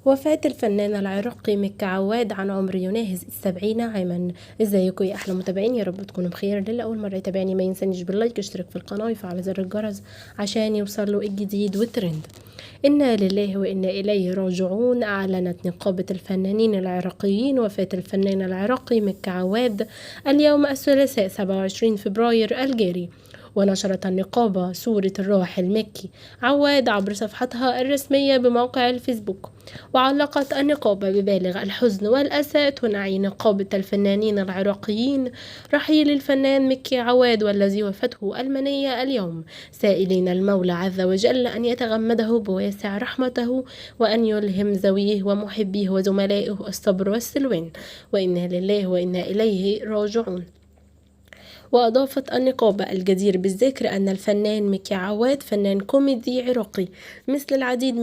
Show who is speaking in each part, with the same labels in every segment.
Speaker 1: وفاة الفنان العراقي مكي عواد عن عمر يناهز 70 عاما. ازيكم يا احلى متابعين، يا رب تكونوا بخير. اللي اول مره يتابعني ما ينسانيش باللايك، اشترك في القناه ويفعل زر الجرس عشان يوصله الجديد والترند. انا لله وانا اليه راجعون. اعلنت نقابه الفنانين العراقيين وفاه الفنان العراقي مكي عواد اليوم الثلاثاء 27 فبراير الجاري. ونشرت النقابة صورة الراحل مكي عواد عبر صفحتها الرسمية بموقع الفيسبوك. وعلقت النقابة ببالغ الحزن والأسى تنعي نقابة الفنانين العراقيين رحيل الفنان مكي عواد والذي وفته المنية اليوم، سائلين المولى عز وجل أن يتغمده بواسع رحمته وأن يلهم ذويه ومحبيه وزملائه الصبر والسلوان، وإنا لله وإنا إليه راجعون. وأضافت النقابة الجدير بالذكر أن الفنان مكي عواد فنان كوميدي عراقي مثل العديد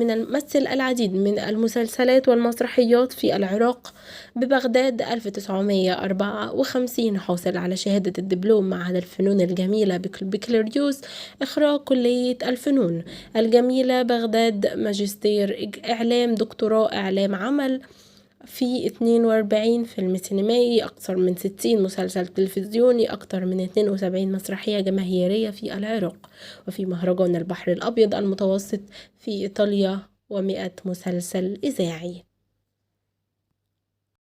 Speaker 1: من المسلسلات والمسرحيات في العراق ببغداد 1954، حاصل على شهادة الدبلوم معهد الفنون الجميلة بكالوريوس إخراج كلية الفنون الجميلة بغداد، ماجستير إعلام، دكتوراه إعلام، عمل في 42 فيلم سينمائي، أكثر من 60 مسلسل تلفزيوني، أكثر من 72 مسرحية جماهيرية في العراق وفي مهرجان البحر الأبيض المتوسط في إيطاليا، و100 مسلسل إذاعي.